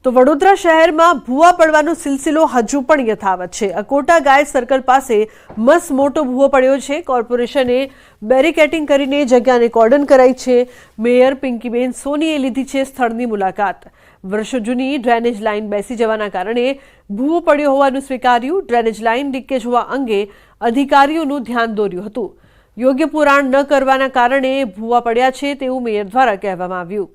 તો વડોદરા શહેરમાં ભૂવા પડવાનો સિલસિલો હજુ પણ યથાવત છે। અકોટા ગાય સર્કલ પાસે મસ્ત મોટો ભૂવો પડ્યો છે। કોર્પોરેશને બેરિકેડિંગ કરીને જગ્યાને કોર્ડન કરાઈ છે। મેયર પિંકીબેન સોનીએ લીધી છે સ્થળની મુલાકાત। વર્ષો જૂની ડ્રેનેજ લાઇન બેસી જવાના કારણે ભૂવો પડ્યો હોવાનું સ્વીકાર્યું। ડ્રેનેજ લાઇન લીકેજ હોવા અંગે અધિકારીઓનું ધ્યાન દોર્યું હતું। યોગ્ય પુરાણ ન કરવાના કારણે ભૂવા પડ્યા છે તેવું મેયર દ્વારા કહેવામાં આવ્યું।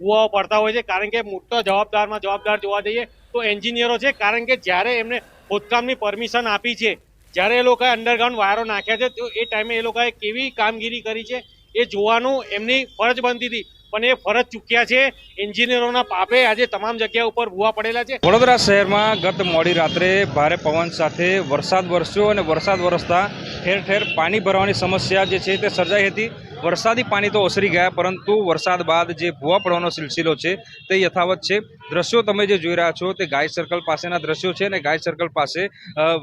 ભૂવાઓ પડતા હોય છે કારણ કે મોટો જવાબદાર જોવા જઈએ તો એન્જિનિયરો છે, કારણ કે જ્યારે એમને ખોદકામની પરમિશન આપી છે, જ્યારે એ લોકોએ અંડરગ્રાઉન્ડ વાયરો નાખ્યા છે તો એ ટાઈમે એ લોકોએ કેવી કામગીરી કરી છે એ જોવાનું એમની ફરજ બનતી હતી, પણ એ ફરજ ચૂક્યા છે। એન્જિનિયરોના પાપે આજે તમામ જગ્યા ઉપર ભૂવા પડેલા છે। વડોદરા શહેરમાં ગત મોડી રાત્રે ભારે પવન સાથે વરસાદ વરસ્યો અને વરસાદ વરસતા ઠેર ઠેર પાણી ભરવાની સમસ્યા જે છે તે સર્જાઈ હતી। વરસાદી પાણી તો ઓસરી ગયા, પરંતુ વરસાદ બાદ જે ભૂવા પડવાનો સિલસિલો છે તે યથાવત છે। દ્રશ્યો તમે જે જોઈ રહ્યા છો તે ગાય સર્કલ પાસેના દ્રશ્યો છે અને ગાય સર્કલ પાસે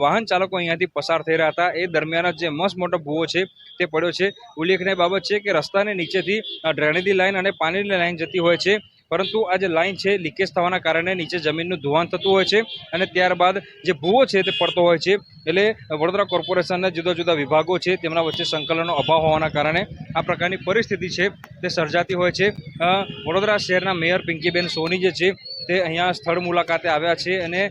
વાહન ચાલકો અહીંયાથી પસાર થઈ રહ્યા હતા એ દરમિયાન જે મસ્ત મોટો ભૂવો છે તે પડ્યો છે। ઉલ્લેખનીય બાબત છે કે રસ્તાની નીચેથી ડ્રેનેજની લાઈન અને પાણીની લાઈન જતી હોય છે, પરંતુ આ જે લાઈન છે લીકેજ થવાના કારણે નીચે જમીનનું ધોવાણ થતું હોય છે અને ત્યારબાદ જે ભૂવો છે તે પડતો હોય છે। એટલે વડોદરા કોર્પોરેશનના જુદા જુદા વિભાગો છે તેમના વચ્ચે સંકલનનો અભાવ હોવાના કારણે આ પ્રકારની પરિસ્થિતિ છે તે સર્જાતી હોય છે। વડોદરા શહેરના મેયર પિંકીબેન સોની જે છે તે અહીંયા સ્થળ મુલાકાતે આવ્યા છે અને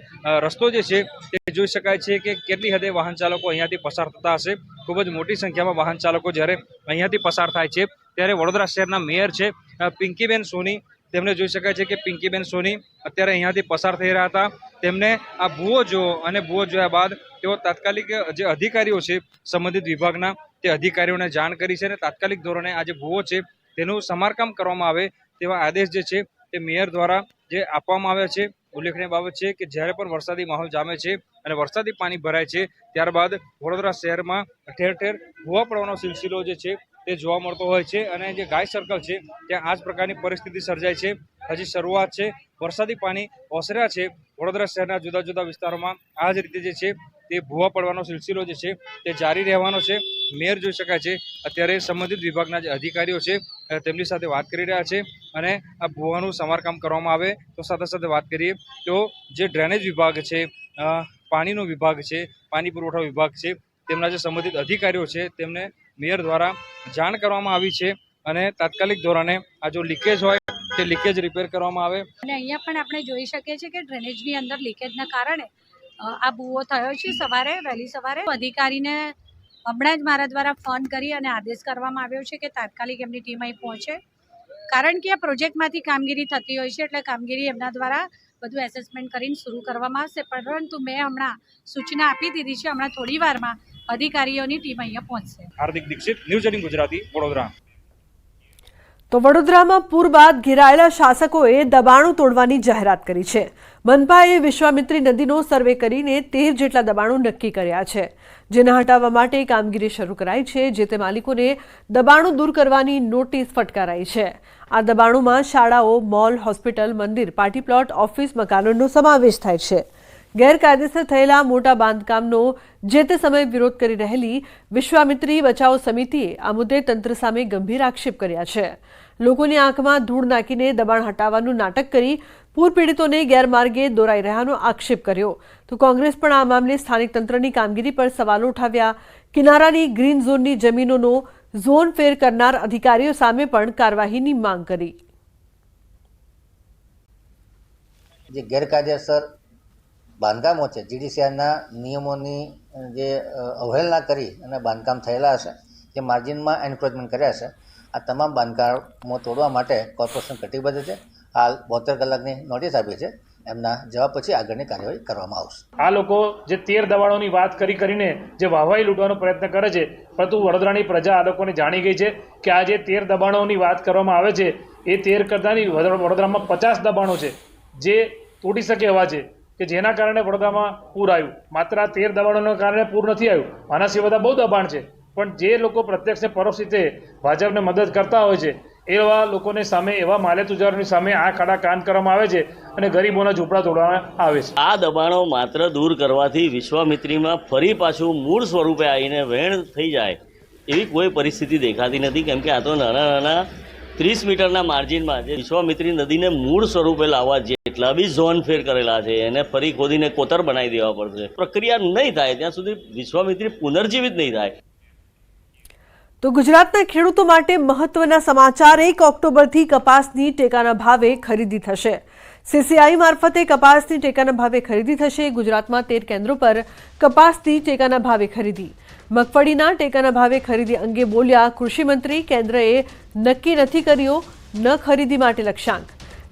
રસ્તો જે છે તે જોઈ શકાય છે કે કેટલી હદે વાહન ચાલકો અહીંયાથી પસાર થતા હશે। ખૂબ જ મોટી સંખ્યામાં વાહન ચાલકો જ્યારે અહીંયાથી પસાર થાય છે ત્યારે વડોદરા શહેરના મેયર છે પિંકીબેન સોની, તેમને જોઈ શકાય છે કે પિંકીબેન સોની અત્યારે અહીંયાથી પસાર થઈ રહ્યા હતા। તેમને આ ભૂવો જોયો અને ભૂવો જોયા બાદ તેઓ તાત્કાલિક જે અધિકારીઓ છે સંબંધિત વિભાગના તે અધિકારીઓને જાણ કરી છે અને તાત્કાલિક ધોરણે આ જે ભૂવો છે તેનું સમારકામ કરવામાં આવે તેવા આદેશ જે છે તે મેયર દ્વારા જે આપવામાં આવ્યા છે। ઉલ્લેખનીય બાબત છે કે જ્યારે પણ વરસાદી માહોલ જામે છે અને વરસાદી પાણી ભરાય છે ત્યારબાદ વડોદરા શહેરમાં ઠેર ઠેર ભૂવા પડવાનો સિલસિલો જે છે તે જોવા મળતો હોય છે અને જે ગાય સર્કલ છે ત્યાં આ જ પ્રકારની પરિસ્થિતિ સર્જાય છે। હજી શરૂઆત છે, વરસાદી પાણી ઓસર્યા છે। વડોદરા શહેરના જુદા જુદા વિસ્તારોમાં આ જ રીતે જે છે તે ભૂવા પડવાનો સિલસિલો જે છે તે જારી રહેવાનો છે। મેયર જોઈ શકાય છે અત્યારે સંબંધિત વિભાગના જે અધિકારીઓ છે તેમની સાથે વાત કરી રહ્યા છે અને આ ભૂવાનું સમારકામ કરવામાં આવે તો સાથે સાથે વાત કરીએ તો જે ડ્રેનેજ વિભાગ છે, પાણીનો વિભાગ છે, પાણી પુરવઠા વિભાગ છે, તેમના જે સંબંધિત અધિકારીઓ છે તેમને મેયર દ્વારા જાણ કરવામાં આવી છે અને તાત્કાલિક ધોરણે આ જો લીકેજ હોય તે લીકેજ રિપેર કરવામાં આવે। અને અહીંયા પણ આપણે જોઈ શકીએ છીએ કે ડ્રેનેજની અંદર લીકેજના કારણે આ ભૂવો થયો છે। સવારે વહેલી સવારે અધિકારીને હમણાં જ મારા દ્વારા ફોન કરી અને આદેશ કરવામાં આવ્યો છે કે તાત્કાલિક એમની ટીમ અહીં પહોંચે, કારણ કે આ પ્રોજેક્ટમાંથી કામગીરી થતી હોય છે એટલે કામગીરી એમના દ્વારા બધું એસેસમેન્ટ કરીને શરૂ કરવામાં આવશે। પરંતુ મેં હમણાં સૂચના આપી દીધી છે, હમણાં થોડી વારમાં અધિકારીઓની ટીમ અહીંયા પહોંચશે। હાર્દિક દીક્ષિત, ન્યૂઝ 18 ગુજરાતી, વડોદરા। તો વડોદરામાં પૂર બાદ ઘેરાયેલા શાસકોએ દબાણો તોડવાની જાહેરાત કરી છે। મનપાએ વિશ્વામિત્રી નદીનો સર્વે કરીને 13 જેટલા દબાણો નક્કી કર્યા છે, જેને હટાવવા માટે કામગીરી શરૂ કરાઈ છે। જે તે માલિકોને દબાણો દૂર કરવાની નોટિસ ફટકારાઈ છે। આ દબાણોમાં શાળાઓ, મોલ, હોસ્પિટલ, મંદિર, પાર્ટી પ્લોટ, ઓફિસ, મકાનોનો સમાવેશ થાય છે। ગેરકાયદેસર થયેલા મોટા બાંધકામનો જે તે સમયે વિરોધ કરી રહેલી વિશ્વામિત્રી બચાવ સમિતિએ આ મુદ્દે તંત્ર સામે ગંભીર આક્ષેપ કર્યા છે। લોકોની આંખમાં ધૂળ નાખીને દબાણ હટાવવાનું નાટક કરી પૂર પીડિતોને ગેરમાર્ગે દોરાઈ રહ્યાનો આક્ષેપ કર્યો। તો કોંગ્રેસ પણ આ મામલે સ્થાનિક તંત્રની કામગીરી પર સવાલો ઉઠાવ્યા। કિનારાની ગ્રીન ઝોનની જમીનોનો ઝોન ફેર કરનાર અધિકારીઓ સામે પણ કાર્યવાહીની માંગ કરી। જે ગેરકાયદેસર બાંધકામો છે, જીડીસીઆરના નિયમોની જે અવહેલના કરી અને બાંધકામ થયેલા હશે, જે માર્જિનમાં એન્ક્રોચમેન્ટ કર્યા છે, આ તમામ બાંધકામો તોડવા માટે કોર્પોરેશન કટિબદ્ધ છે। હાલ 72 કલાકની નોટિસ આપી છે, એમના જવાબ પછી આગળની કાર્યવાહી કરવામાં આવશે। આ લોકો જે 13 દબાણોની વાત કરીને જે વાહવાઈ લૂંટવાનો પ્રયત્ન કરે છે, પરંતુ વડોદરાની પ્રજા આ લોકોને જાણી ગઈ છે કે આ જે 13 દબાણોની વાત કરવામાં આવે છે એ 13 કરતાં નહીં, વડોદરામાં 50 દબાણો છે જે તૂટી શકે એવા છે કે જેના કારણે વડોદરામાં પૂર આવ્યું। માત્ર આ 13 દબાણોના કારણે પૂર નથી આવ્યું, આના સિવાય બધા બહુ દબાણ છે, પણ જે લોકો પ્રત્યક્ષ પરોક્ષ રીતે ભાજપને મદદ કરતા હોય છે એવા લોકોને સામે, એવા માલેતુજારોની સામે આ કાળા કાન કરવામાં આવે છે અને ગરીબોના ઝૂંપડા તોડવામાં આવે છે। આ દબાણો માત્ર દૂર કરવાથી વિશ્વામિત્રીમાં ફરી પાછું મૂળ સ્વરૂપે આવીને વહેણ થઈ જાય એવી કોઈ પરિસ્થિતિ દેખાતી નથી, કેમ કે આ તો નાના નાના 30 મીટરના માર્જિનમાં જે વિશ્વામિત્રી નદીને મૂળ સ્વરૂપે લાવવા જેટલા બી ઝોન ફેર કરેલા છે એને ફરી ખોદીને કોતર બનાવી દેવા પડશે. પ્રક્રિયા નહીં થાય ત્યાં સુધી વિશ્વામિત્રી પુનર્જીવિત નહીં થાય. તો ગુજરાતના ખેડૂતો માટે મહત્વના સમાચાર 1 ઓક્ટોબરથી કપાસની ટેકાના ભાવે ખરીદી થશે. CCI મારફતે કપાસની ટેકાના ભાવે ખરીદી થશે. ગુજરાતમાં 13 કેન્દ્રો પર કપાસની ટેકાના ભાવે ખરીદી. મગફળીના ટેકાના ભાવે ખરીદી અંગે બોલ્યા કૃષિ મંત્રી. કેન્દ્રએ નક્કી નથી કર્યો ન ખરીદી માટે લક્ષ્યાંક.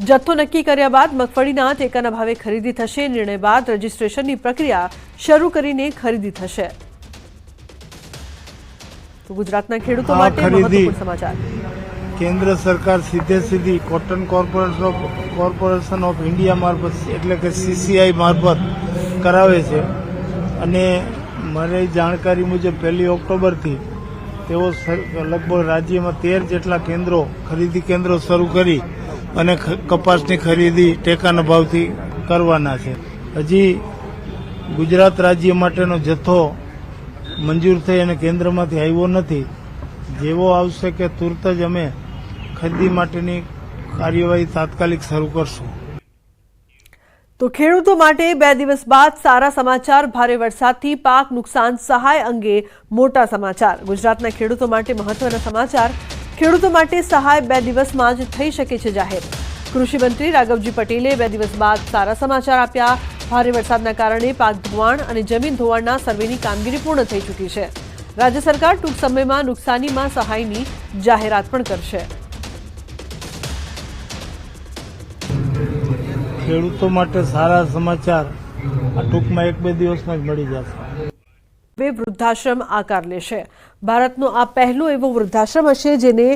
જથ્થો નક્કી કર્યા બાદ મગફળીના ટેકાના ભાવે ખરીદી થશે. નિર્ણય બાદ રજીસ્ટ્રેશનની પ્રક્રિયા શરૂ કરીને ખરીદી થશે. તો ગુજરાતના ખેડૂતો માટે મહત્વપૂર્ણ સમાચાર. કેન્દ્ર સરકાર સીધી કોટન કોર્પોરેશન ઓફ ઇન્ડિયા મારફત એટલે કે CCI મારફત કરાવે છે અને મારી જાણકારી મુજબ 1 ઓક્ટોબરથી તેઓ લગભગ રાજ્યમાં 13 જેટલા ખરીદી કેન્દ્રો શરૂ કરી અને કપાસની ખરીદી ટેકાના ભાવથી કરવાના છે. હજી ગુજરાત રાજ્ય માટેનો જથ્થો મંજૂર થઈ અને કેન્દ્રમાંથી આવ્યો નથી. જેવો આવશે કે તુરત જ અમે ખરીદી માટેની કાર્યવાહી તાત્કાલિક શરૂ કરશું. તો ખેડૂતો માટે 2 દિવસ બાદ સારા સમાચાર. ભારે વરસાદથી પાક નુકસાન સહાય અંગે મોટા સમાચાર. ગુજરાતના ખેડૂતો માટે મહત્વના સમાચાર. ખેડૂતો માટે સહાય 2 દિવસમાં જ થઈ શકે છે જાહેર. કૃષિ મંત્રી રાઘવજી પટેલે 2 દિવસ બાદ સારા સમાચાર આપ્યા. ભારે વરસાદના કારણે પાક ધોવાણ અને જમીન ધોવાણના સર્વેની કામગીરી પૂર્ણ થઈ ચૂકી છે. રાજ્ય સરકાર ટૂંક સમયમાં નુકસાનીમાં સહાયની જાહેરાત પણ કરશે. ખેડૂતો માટે સારા સમાચાર આ ટૂંકમાં 1-2 દિવસમાં જ મળી જશે. હવે વૃદ્ધાશ્રમ આકાર લેશે. ભારતનો આ પહેલો એવો વૃદ્ધાશ્રમ હશે જેને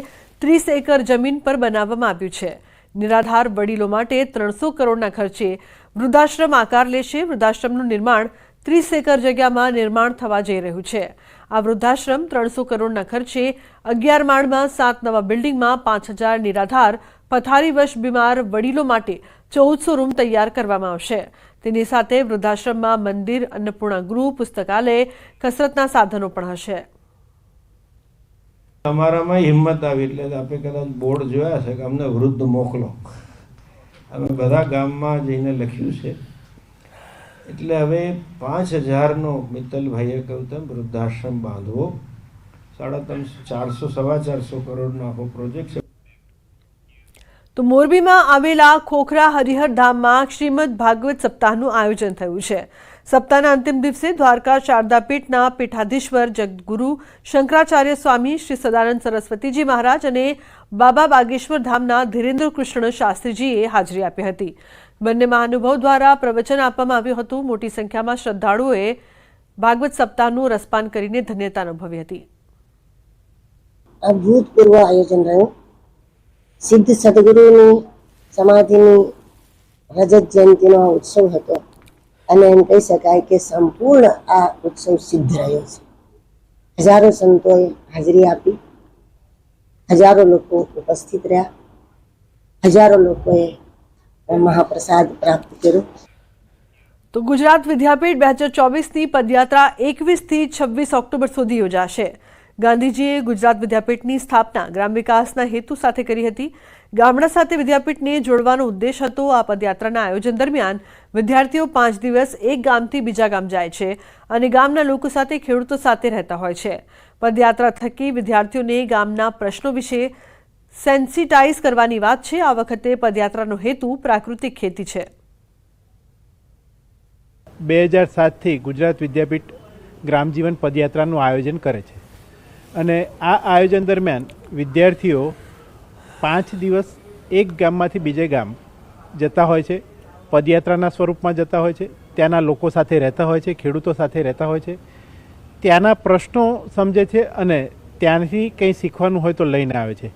30 એકર જમીન પર બનાવવામાં આવ્યું છે. નિરાધાર વડીલો માટે 300 કરોડના ખર્ચે વૃદ્ધાશ્રમ આકાર લેશે. વૃદ્ધાશ્રમનું નિર્માણ 30 એકર જગ્યામાં નિર્માણ થવા જઈ રહ્યું છે. આ વૃદ્ધાશ્રમ 300 કરોડના ખર્ચે 11 માળમાં 7 નવા બિલ્ડિંગમાં 5000 નિરાધાર પથારીવશ બીમાર વડીલો માટે 1400 રૂમ તૈયાર કરવામાં આવશે. તેની સાથે વૃદ્ધાશ્રમમાં મંદિર, અન્નપૂર્ણા ગૃહ, પુસ્તકાલય, કસરતના સાધનો પણ હશે. અમારામાં હિંમત આવી એટલે આપણે કદાચ બોર્ડ જોયા છે કે અમને વૃદ્ધ મોકલો. અમે બધા ગામમાં જઈને લખ્યું છે. એટલે હવે 5000નો મિત્તલભાઈએ કહ્યું તેમ વૃદ્ધાશ્રમ બાંધવો. 450 કરોડનો આખો પ્રોજેક્ટ છે. તો મોરબીમાં આવેલા ખોખરા હરિહર ધામમાં શ્રીમદ ભાગવત સપ્તાહનું આયોજન થયું છે. સપ્તાહના અંતિમ દિવસે દ્વારકા શારદા પીઠના પીઠાધીશ્વર જગદગુરુ શંકરાચાર્ય સ્વામી, શ્રી સદાનંદ સરસ્વતીજી મહારાજ અને બાબા બાગેશ્વર ધામના ધીરેન્દ્ર કૃષ્ણ શાસ્ત્રીજીએ હાજરી આપી હતી. બંને મહાનુભાવ દ્વારા પ્રવચન આપવામાં આવ્યું હતું. મોટી સંખ્યામાં શ્રદ્ધાળુઓએ ભાગવત સપ્તાહનું રસપાન કરીને ધન્યતા અનુભવી હતી. અભૂતપૂર્વ આયોજન રહ્યું. સિદ્ધ સદગુરુની સમાધિની રજત જયંતિનો આ ઉત્સવ હતો અને એમ કહી શકાય કે સંપૂર્ણ આ ઉત્સવ સિદ્ધ રહ્યો છે. હજારો સંતોએ હાજરી આપી, હજારો લોકો ઉપસ્થિત રહ્યા, હજારો લોકોએ મહાપ્રસાદ પ્રાપ્ત કર્યો. તો ગુજરાત વિદ્યાપીઠ 2024ની પદયાત્રા 21થી 26 ઓક્ટોબર સુધી યોજાશે. ગાંધીજીએ ગુજરાત વિદ્યાપીઠની સ્થાપના ગ્રામ વિકાસના હેતુ સાથે કરી હતી. ગામડા સાથે વિદ્યાપીઠને જોડવાનો ઉદ્દેશ હતો. આ પદયાત્રાના આયોજન દરમિયાન વિદ્યાર્થીઓ 5 દિવસ એક ગામથી બીજા ગામ જાય છે અને ગામના લોકો સાથે, ખેડૂતો સાથે રહેતા હોય છે. પદયાત્રા થકી વિદ્યાર્થીઓને ગામના પ્રશ્નો વિશે સેન્સિટાઇઝ કરવાની વાત છે. આ વખતે પદયાત્રાનો હેતુ પ્રાકૃતિક ખેતી છે. 2007થી ગુજરાત વિદ્યાપીઠ ગ્રામજીવન પદયાત્રાનું આયોજન કરે છે અને આ આયોજન દરમિયાન વિદ્યાર્થીઓ 5 દિવસ એક ગામમાંથી બીજે ગામ જતા હોય છે. પદયાત્રાના સ્વરૂપમાં જતા હોય છે. ત્યાંના લોકો સાથે રહેતા હોય છે, ખેડૂતો સાથે રહેતા હોય છે, ત્યાંના પ્રશ્નો સમજે છે અને ત્યાંથી કંઈ શીખવાનું હોય તો લઈને આવે છે.